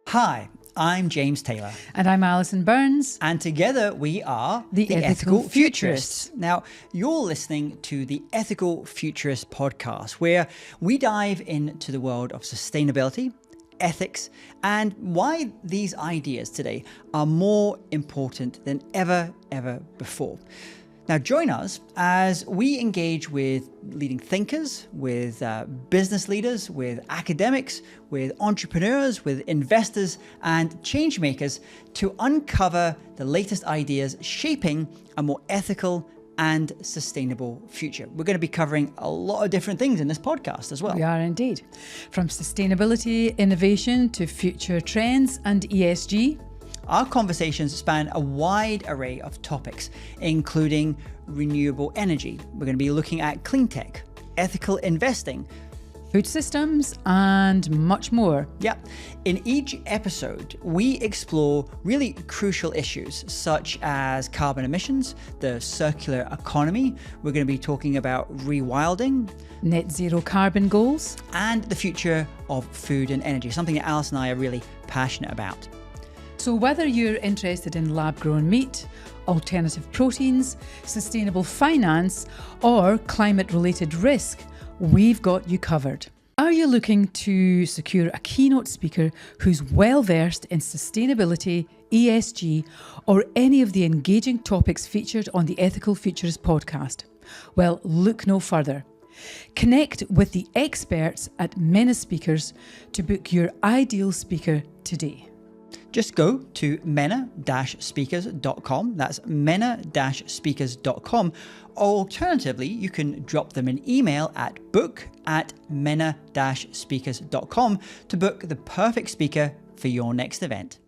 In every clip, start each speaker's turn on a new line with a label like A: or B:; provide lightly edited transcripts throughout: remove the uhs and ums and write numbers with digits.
A: Hi, I'm James Taylor.
B: And I'm Alison Burns.
A: And together we are
B: the Ethical Futurists.
A: Now, you're listening to the Ethical Futurist podcast, where we dive into the world of sustainability, ethics, and why these ideas today are more important than ever before. Now, join us as we engage with leading thinkers, with business leaders, with academics, with entrepreneurs, with investors, and change makers to uncover the latest ideas shaping a more ethical and sustainable future. We're going to be covering a lot of different things in this podcast as well.
B: We are indeed. From sustainability, innovation to future trends and ESG.
A: Our conversations span a wide array of topics, including renewable energy. We're going to be looking at clean tech, ethical investing,
B: food systems, and much more.
A: Yeah. In each episode, we explore really crucial issues such as carbon emissions, the circular economy. We're going to be talking about rewilding,
B: net zero carbon goals,
A: and the future of food and energy, something that Alice and I are really passionate about.
B: So whether you're interested in lab-grown meat, alternative proteins, sustainable finance, or climate-related risk, we've got you covered. Are you looking to secure a keynote speaker who's well-versed in sustainability, ESG, or any of the engaging topics featured on the Ethical Futurist podcast? Well, look no further. Connect with the experts at MENA Speakers to book your ideal speaker today.
A: Just go to mena-speakers.com. That's mena-speakers.com. Alternatively, you can drop them an email at book@mena-speakers.com to book the perfect speaker for your next event.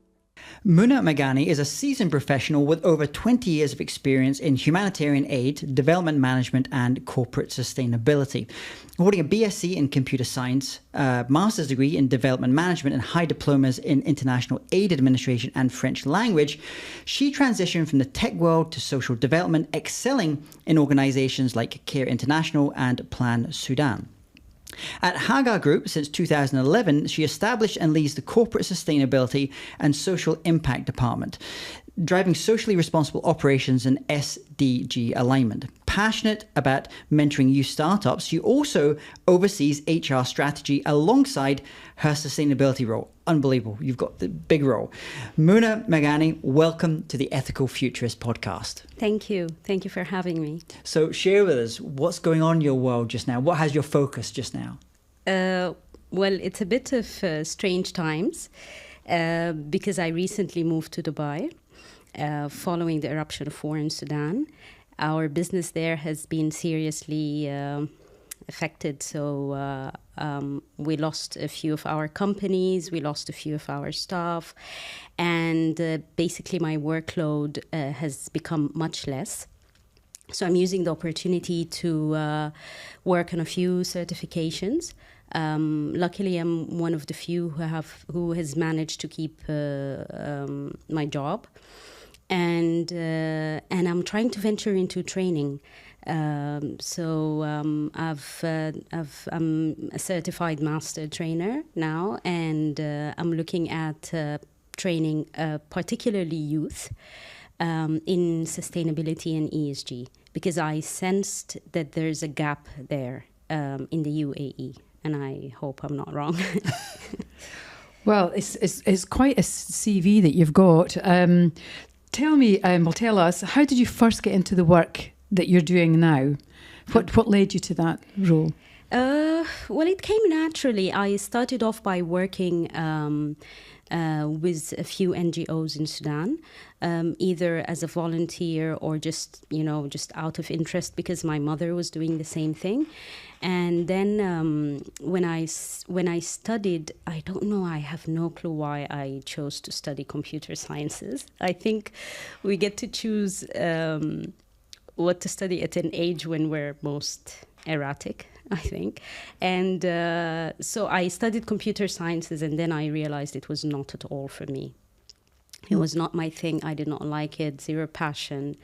A: Merghani is a seasoned professional with over 20 years of experience in humanitarian aid, development management, and corporate sustainability. Holding a BSc in computer science, a master's degree in development management, and high diplomas in international aid administration and French language, she transitioned from the tech world to social development, excelling in organizations like CARE International and Plan Sudan. At Hagar Group since 2011, she established and leads the Corporate Sustainability and Social Impact Department, driving socially responsible operations and SDG alignment. Passionate about mentoring youth startups, she also oversees HR strategy alongside her sustainability role. Unbelievable. You've got the big role. Merghani, welcome to the Ethical Futurist podcast.
C: Thank you. Thank you for having me.
A: So share with us what's going on in your world just now. What has your focus just now?
C: Well, it's a bit of strange times because I recently moved to Dubai following the eruption of war in Sudan. Our business there has been seriously affected. So we lost a few of our companies, we lost a few of our staff, and basically my workload has become much less. So I'm using the opportunity to work on a few certifications. Luckily, I'm one of the few who has managed to keep my job, and I'm trying to venture into training. I'm a certified master trainer now, and I'm looking at training particularly youth in sustainability and ESG, because I sensed that there's a gap there in the UAE, and I hope I'm not wrong.
B: Well, it's quite a CV that you've got. Tell us, how did you first get into the work that you're doing now? What led you to that role?
C: Well, it came naturally. I started off by working with a few NGOs in Sudan, either as a volunteer or just out of interest because my mother was doing the same thing. And then when I studied, I don't know, I have no clue why I chose to study computer sciences. I think we get to choose what to study at an age when we're most erratic, I think. And so I studied computer sciences, and then I realized it was not at all for me. It was not my thing. I did not like it, zero passion.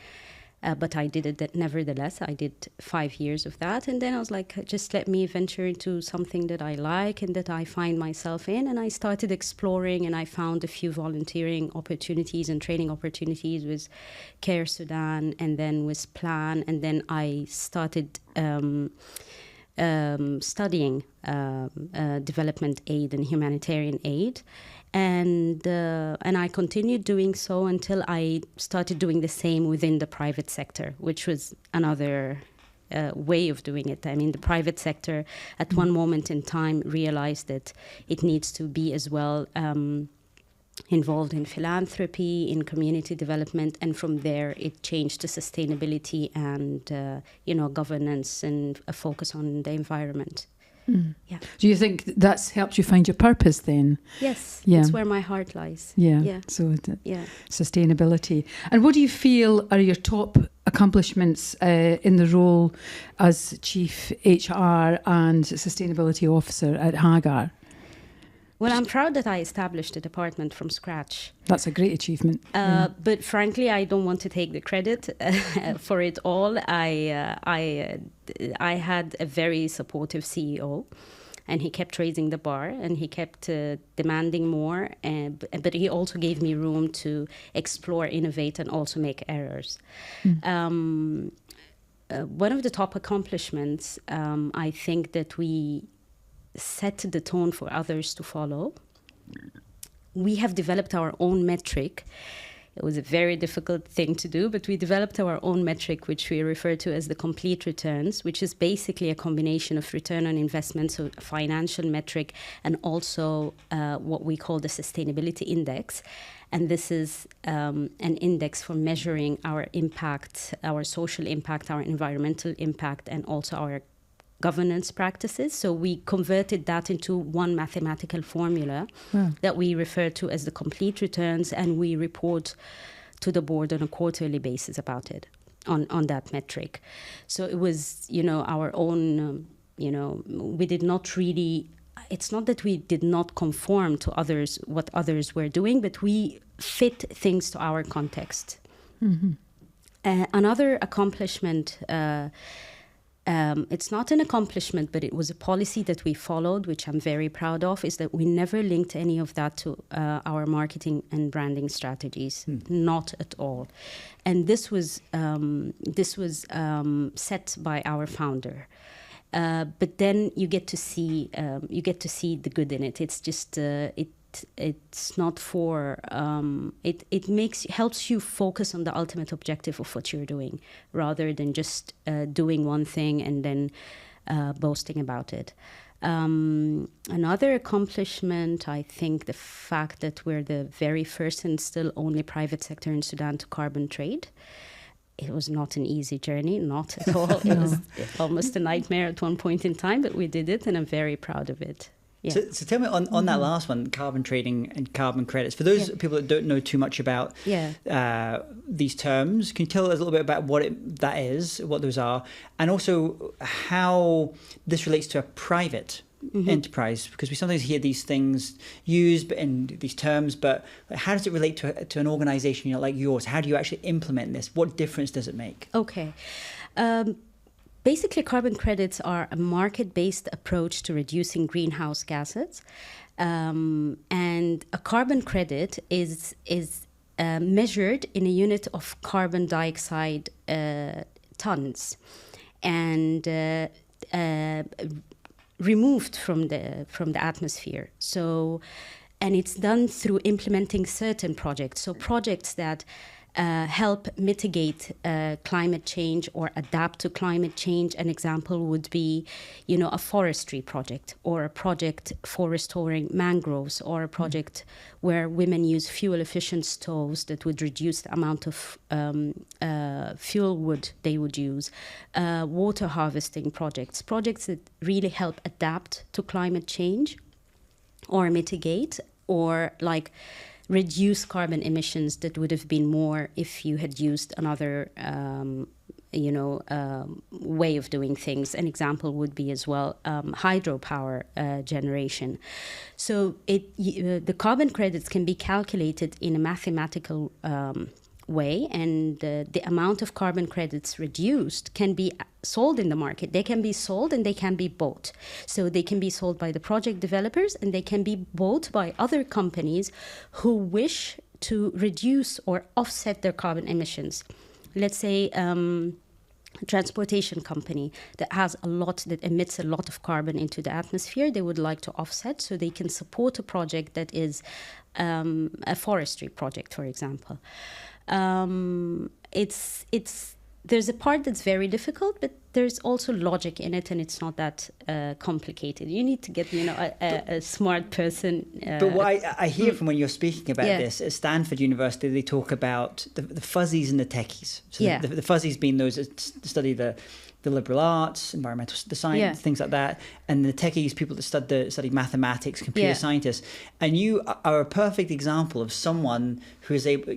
C: but I did it nevertheless. I did 5 years of that. And then I was like, just let me venture into something that I like and that I find myself in. And I started exploring, and I found a few volunteering opportunities and training opportunities with Care Sudan and then with Plan. And then I started studying development aid and humanitarian aid. And I continued doing so until I started doing the same within the private sector, which was another way of doing it. I mean, the private sector at one moment in time realized that it needs to be as well involved in philanthropy, in community development, and from there it changed to sustainability and governance and a focus on the environment. Yeah.
B: Do you think that's helped you find your purpose then?
C: Yes,
B: Yeah.
C: That's where my heart lies.
B: Yeah. So sustainability. And what do you feel are your top accomplishments in the role as Chief HR and Sustainability Officer at Hagar?
C: Well, I'm proud that I established the department from scratch.
B: That's a great achievement.
C: But frankly, I don't want to take the credit for it all. I had a very supportive CEO, and he kept raising the bar, and he kept demanding more. But he also gave me room to explore, innovate, and also make errors. One of the top accomplishments, I think that we set the tone for others to follow. We have developed our own metric. It was a very difficult thing to do, but we developed our own metric, which we refer to as the complete returns, which is basically a combination of return on investment, so a financial metric, and also what we call the sustainability index. And this is an index for measuring our impact, our social impact, our environmental impact, and also our governance practices. So we converted that into one mathematical formula that we refer to as the complete returns, and we report to the board on a quarterly basis about it, on that metric. So it was, our own, we did not really, it's not that we did not conform to others, what others were doing, but we fit things to our context. Mm-hmm. Another accomplishment, it's not an accomplishment, but it was a policy that we followed, which I'm very proud of, is that we never linked any of that to our marketing and branding strategies, not at all. And this was set by our founder. But then you get to see the good in it. It's just it's not for it helps you focus on the ultimate objective of what you're doing, rather than just doing one thing and then boasting about it. Another accomplishment, I think, the fact that we're the very first and still only private sector in Sudan to carbon trade. It was not an easy journey, not at all. It was almost a nightmare at one point in time, but we did it, and I'm very proud of it. Yeah.
A: So tell me on that last one, carbon trading and carbon credits. For those people that don't know too much about these terms, can you tell us a little bit about that is, what those are, and also how this relates to a private enterprise? Because we sometimes hear these things used in these terms, but how does it relate to an organization like yours? How do you actually implement this? What difference does it make?
C: Okay. Basically, carbon credits are a market-based approach to reducing greenhouse gases. And a carbon credit is measured in a unit of carbon dioxide tons, and removed from the atmosphere. So, and it's done through implementing certain projects. So projects that help mitigate climate change or adapt to climate change. An example would be, a forestry project, or a project for restoring mangroves, or a project where women use fuel-efficient stoves that would reduce the amount of fuel wood they would use. Water harvesting projects that really help adapt to climate change or mitigate, or reduce carbon emissions that would have been more if you had used another, way of doing things. An example would be as well hydropower generation. So the carbon credits can be calculated in a mathematical way, and the amount of carbon credits reduced can be sold in the market. They can be sold and they can be bought. So they can be sold by the project developers, and they can be bought by other companies who wish to reduce or offset their carbon emissions. Let's say transportation company that emits a lot of carbon into the atmosphere, they would like to offset, so they can support a project that is a forestry project, for example. There's a part that's very difficult, but there's also logic in it, and it's not that complicated. You need to get, a smart person.
A: But what I hear from when you're speaking about this, at Stanford University, they talk about the fuzzies and the techies. So the fuzzies being those that study the liberal arts, environmental science, things like that, and the techies, people that study mathematics, computer scientists. And you are a perfect example of someone who is able,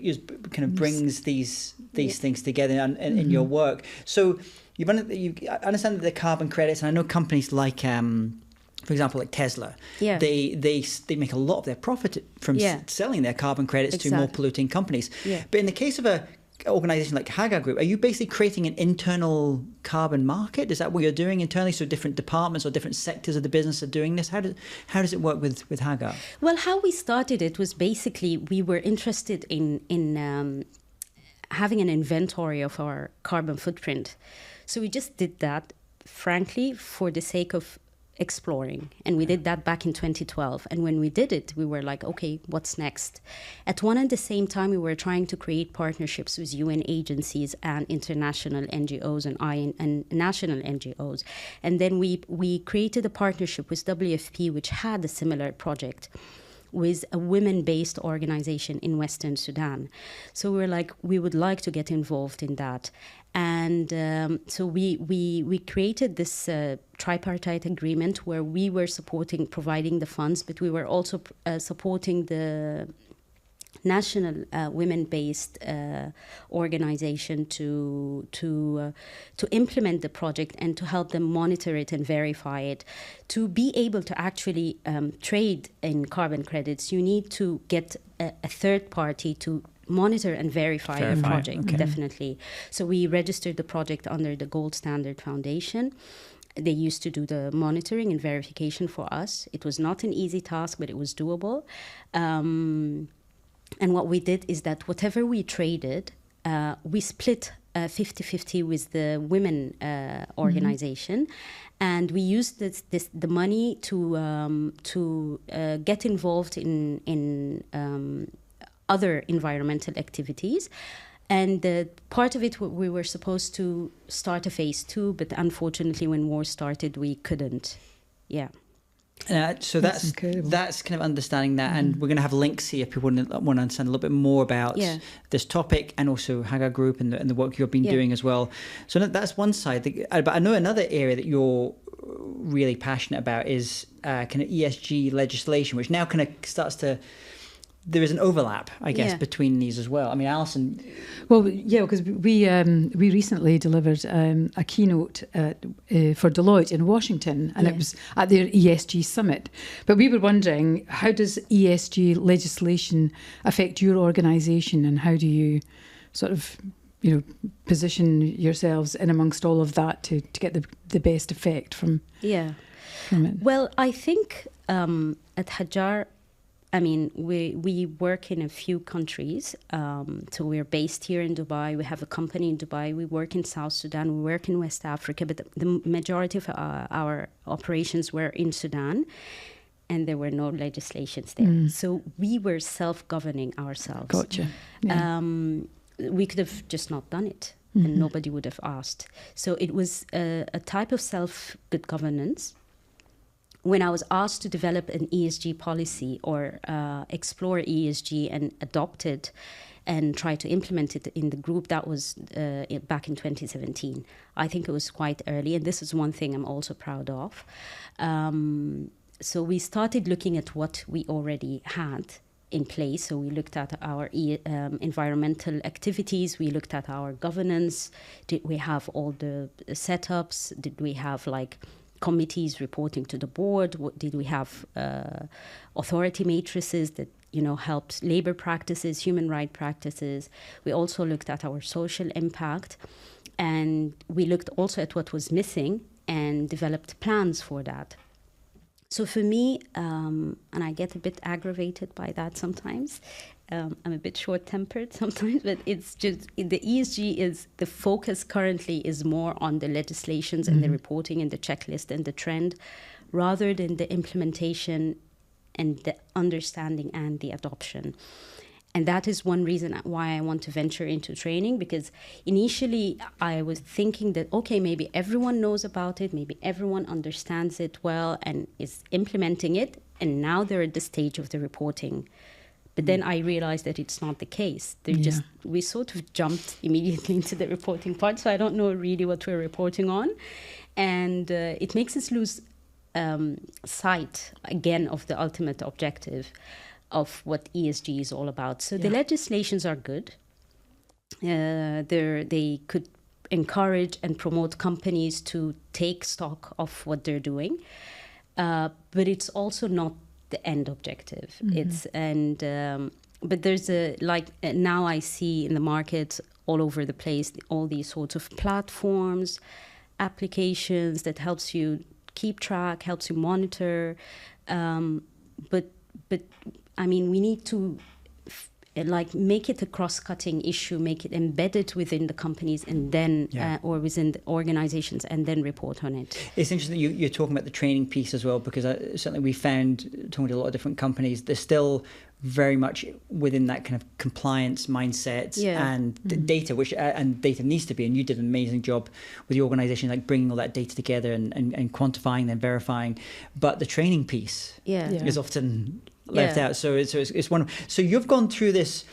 A: kind of brings these things together in your work. So you understand that the carbon credits, and I know companies like, for example, like Tesla, they make a lot of their profit from selling their carbon credits to more polluting companies. Yeah. But in the case of a organization like Hagar Group, are you basically creating an internal carbon market? Is that what you're doing internally? So different departments or different sectors of the business are doing this? How does it work with Hagar?
C: Well, how we started it was basically we were interested in having an inventory of our carbon footprint. So we just did that, frankly, for the sake of exploring. And we did that back in 2012. And when we did it, we were like, okay, what's next? At one and the same time, we were trying to create partnerships with UN agencies and international NGOs and national NGOs. And then we created a partnership with WFP, which had a similar project with a women-based organization in Western Sudan. So we were like, we would like to get involved in that. And so we created this tripartite agreement where we were providing the funds, but we were also supporting the national women-based organization to implement the project and to help them monitor it and verify it. To be able to actually trade in carbon credits, you need to get a third party to monitor and verify your project, definitely. So we registered the project under the Gold Standard Foundation. They used to do the monitoring and verification for us. It was not an easy task, but it was doable. And what we did is that whatever we traded, we split 50-50 with the women organization. And we used the money to get involved in other environmental activities. And part of it, we were supposed to start a phase 2, but unfortunately, when war started, we couldn't. Yeah.
A: So that's kind of understanding that, and we're going to have links here if people want to understand a little bit more about this topic, and also Hagar Group and the work you've been doing as well. So that's one side. But I know another area that you're really passionate about is kind of ESG legislation, which now kind of starts to. There is an overlap, I guess, between these as well. I mean, Alison.
B: Well, yeah, because we recently delivered a keynote for Deloitte in Washington, and it was at their ESG summit. But we were wondering, how does ESG legislation affect your organisation, and how do you sort of, position yourselves in amongst all of that to get the best effect from it?
C: Well, I think at Hagar, I mean, we work in a few countries. So we're based here in Dubai. We have a company in Dubai. We work in South Sudan. We work in West Africa. But the majority of our operations were in Sudan. And there were no legislations there. So we were self-governing ourselves.
B: Gotcha. Yeah.
C: We could have just not done it. And nobody would have asked. So it was a type of self-governance. When I was asked to develop an ESG policy or explore ESG and adopt it and try to implement it in the group, that was back in 2017. I think it was quite early, and this is one thing I'm also proud of. So we started looking at what we already had in place. So we looked at our environmental activities. We looked at our governance. Did we have all the setups? Did we have committees reporting to the board? Did we have authority matrices that helped labor practices, human rights practices. We also looked at our social impact, and we looked also at what was missing and developed plans for that. So for me, and I get a bit aggravated by that sometimes, I'm a bit short-tempered sometimes, but it's just the ESG is the focus currently is more on the legislations and the reporting and the checklist and the trend, rather than the implementation and the understanding and the adoption. And that is one reason why I want to venture into training, because initially I was thinking that, okay, maybe everyone knows about it, maybe everyone understands it well and is implementing it, and now they're at the stage of the reporting. But then I realized that it's not the case. We sort of jumped immediately into the reporting part, so I don't know really what we're reporting on. And it makes us lose sight, again, of the ultimate objective of what ESG is all about. So the legislations are good. They could encourage and promote companies to take stock of what they're doing. But it's also not the end objective. But there's now I see in the market all over the place all these sorts of platforms, applications that helps you keep track, helps you monitor. But I mean, we need to make it a cross-cutting issue, make it embedded within the companies and then, or within the organizations, and then report on it.
A: It's interesting you're talking about the training piece as well, because certainly we found, talking to a lot of different companies, they're still very much within that kind of compliance mindset and data, which and data needs to be, and you did an amazing job with the organization, like bringing all that data together and quantifying and verifying. But the training piece is often left out. So it's one. So you've gone through this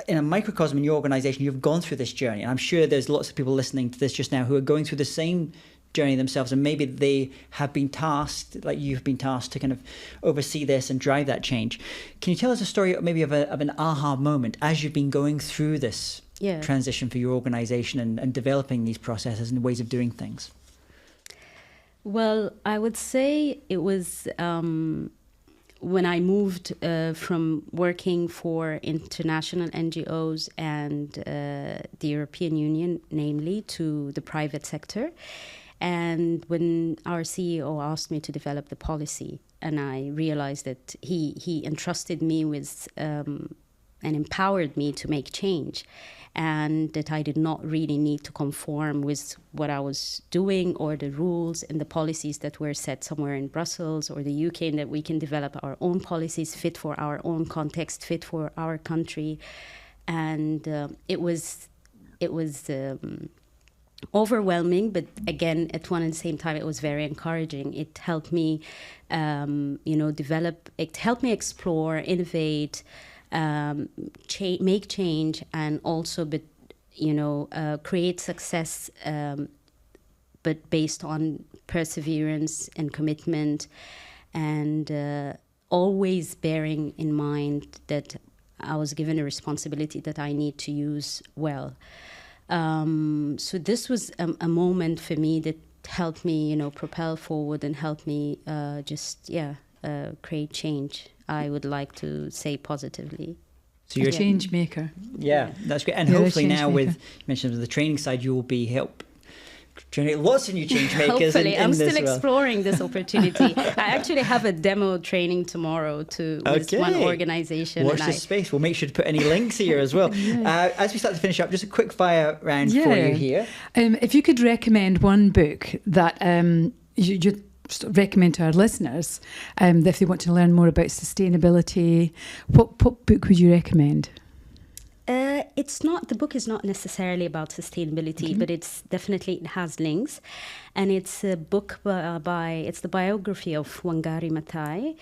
A: in a microcosm in your organization. You've gone through this journey, and I'm sure there's lots of people listening to this just now who are going through the same journey themselves, and maybe they have been tasked, like you've been tasked, to kind of oversee this and drive that change. Can you tell us a story maybe of an aha moment as you've been going through this transition for your organization and developing these processes and ways of doing things?
C: Well, I would say it was when I moved from working for international NGOs and the European Union, namely, to the private sector. And when our CEO asked me to develop the policy, and I realized that he entrusted me with and empowered me to make change, and that I did not really need to conform with what I was doing or the rules and the policies that were set somewhere in Brussels or the UK, and that we can develop our own policies fit for our own context, fit for our country. And it was overwhelming, but again, at one and the same time, it was very encouraging. It helped me, develop. It helped me explore, innovate, make change, and also, create success, but based on perseverance and commitment, and always bearing in mind that I was given a responsibility that I need to use well. So this was a moment for me that helped me, propel forward and helped me create change. I would like to say positively.
B: So you're a change maker.
A: Yeah, that's great. And hopefully now you mentioned the training side, you will be generate lots of new change makers.
C: Hopefully, I'm still exploring this opportunity. I actually have a demo training tomorrow with one organization.
A: Watch this space. We'll make sure to put any links here as well. As we start to finish up, just a quick fire round for you here.
B: If you could recommend one book that you recommend to our listeners, if they want to learn more about sustainability, what book would you recommend?
C: The book is not necessarily about sustainability, but it has links, and it's a book it's the biography of Wangari Maathai.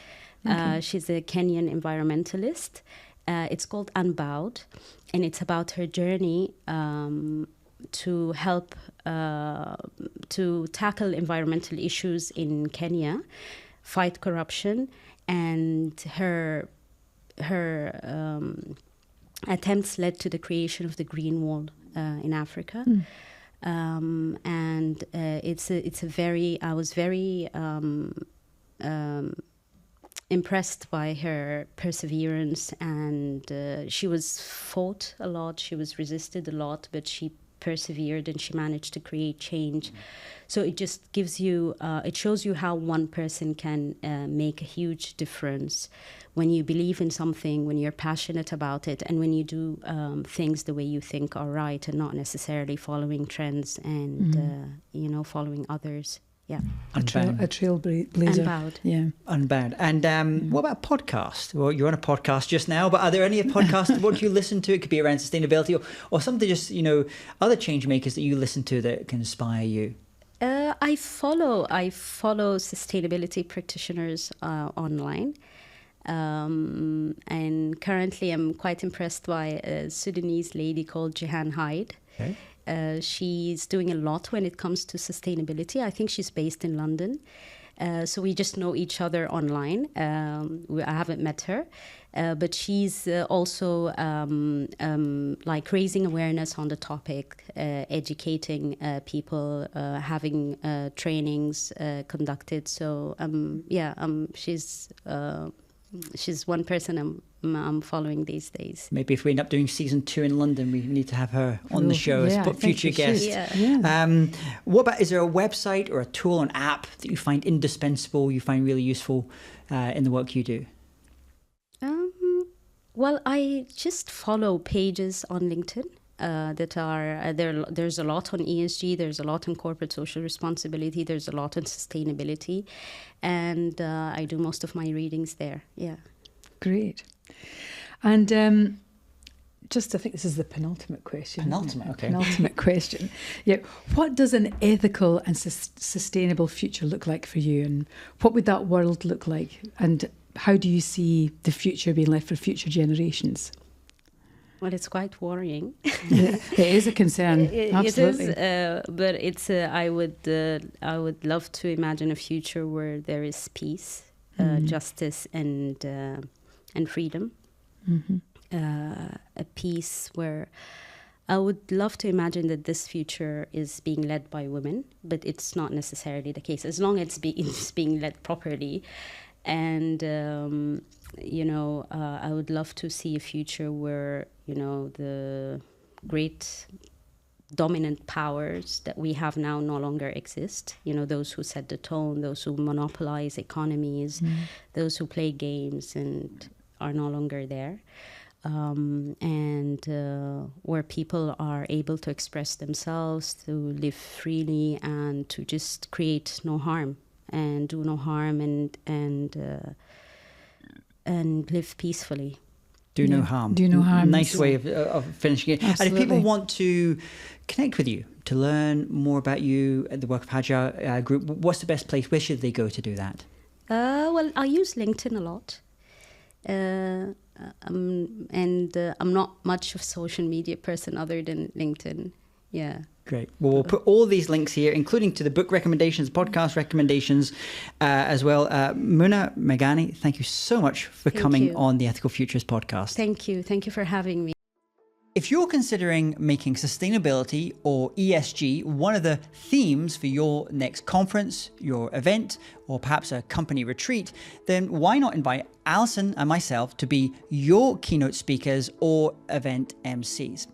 C: She's a Kenyan environmentalist. It's called Unbowed, and it's about her journey to help to tackle environmental issues in Kenya, fight corruption, and her attempts led to the creation of the Green Wall in Africa. I was very impressed by her perseverance, and she was fought a lot, she was resisted a lot, but she persevered and she managed to create change. So it just gives you, it shows you how one person can make a huge difference when you believe in something, when you're passionate about it, and when you do things the way you think are right and not necessarily following trends and, following others. Yeah.
B: A trailblazer.
C: Unbowed.
B: Yeah.
A: Unbound. And what about podcast? Well, you're on a podcast just now, but are there any podcasts, what do you listen to? It could be around sustainability or something just, other change makers that you listen to that can inspire you.
C: I follow sustainability practitioners online. And currently I'm quite impressed by a Sudanese lady called Jehan Hyde. Okay. She's doing a lot when it comes to sustainability. I think she's based in London. So we just know each other online. I haven't met her. But she's also like raising awareness on the topic, educating people, having trainings conducted. So she's one person I'm following these days.
A: Maybe if we end up doing season 2 in London, we need to have her on the show as a future guest.
C: Yeah.
A: What about, is there a website or a tool or an app that you find indispensable, you find really useful in the work you do?
C: Well, I just follow pages on LinkedIn that are there. There's a lot on ESG. There's a lot on corporate social responsibility. There's a lot on sustainability, and I do most of my readings there. Yeah.
B: Great. And just, I think this is the penultimate question. Penultimate question. Yeah. What does an ethical and sustainable future look like for you, and what would that world look like, and how do you see the future being left for future generations?
C: Well, it's quite worrying.
B: It is a concern. Absolutely.
C: It is, but it's. I would love to imagine a future where there is peace, justice, and freedom. Mm-hmm. A peace where I would love to imagine that this future is being led by women, but it's not necessarily the case. As long as it's being led properly. And, I would love to see a future where, the great dominant powers that we have now no longer exist. Those who set the tone, those who monopolize economies, those who play games and are no longer there. Where people are able to express themselves, to live freely, and to just create no harm. And do no harm and live peacefully.
A: Do no harm.
B: Do no harm.
A: Nice way of finishing it.
B: Absolutely.
A: And if people want to connect with you, to learn more about you at the work of Hajra Group, what's the best place? Where should they go to do that?
C: Well, I use LinkedIn a lot. I'm not much of a social media person other than LinkedIn. Yeah.
A: Great. Well, we'll put all these links here, including to the book recommendations, podcast recommendations as well. Muna Merghani, thank you so much for coming on the Ethical Futures podcast.
C: Thank you. Thank you for having me.
A: If you're considering making sustainability or ESG one of the themes for your next conference, your event, or perhaps a company retreat, then why not invite Alison and myself to be your keynote speakers or event MCs?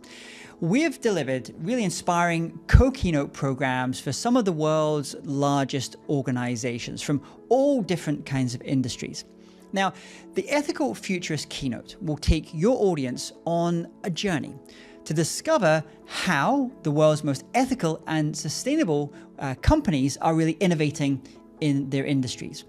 A: We've delivered really inspiring co-keynote programs for some of the world's largest organizations from all different kinds of industries. Now, the Ethical Futurist keynote will take your audience on a journey to discover how the world's most ethical and sustainable companies are really innovating in their industries.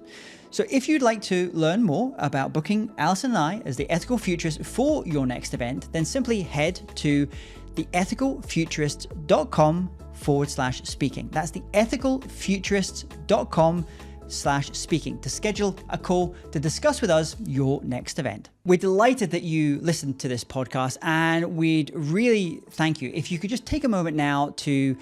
A: So if you'd like to learn more about booking Alison and I as the Ethical Futurist for your next event, then simply head to theethicalfuturists.com/speaking. That's theethicalfuturists.com/speaking to schedule a call to discuss with us your next event. We're delighted that you listened to this podcast, and we'd really thank you if you could just take a moment now to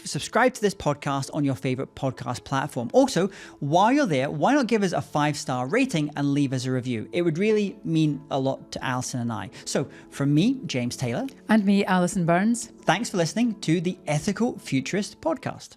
A: subscribe to this podcast on your favorite podcast platform. Also, while you're there, why not give us a 5-star rating and leave us a review? It would really mean a lot to Alison and I. So from me, James Taylor.
B: And me, Alison Burns.
A: Thanks for listening to the Ethical Futurist podcast.